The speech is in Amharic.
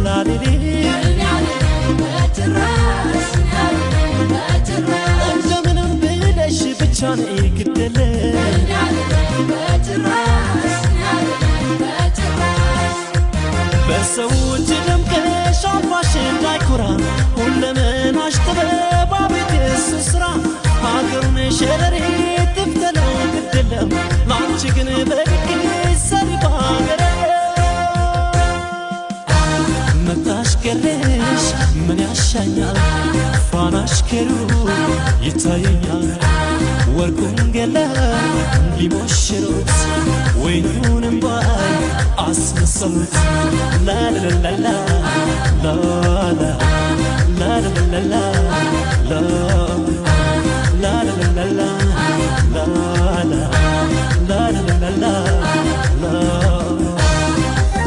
ላሊሊ እንደምንም ብለሽ ብቻ ነይ ግደለ በሰዎች ደምቀሽ አባሽ እንዳይኮራ ሁለመናሽ ጥበብ አቤት የሱ ስራ ሀገሩን ሸረሪት ትፍተለው ግድለም ላንቺ ግን በግድ ሰሪ ባገረ መጣሽ ገለሽ ምን ያሻኛል ፋናሽ ከሩ ይታየኛል ወርቁን ገለ ሊሞሽሩት ወይኑንም ባይ አስመሰሉት ላላላላ ላላ ላላላላ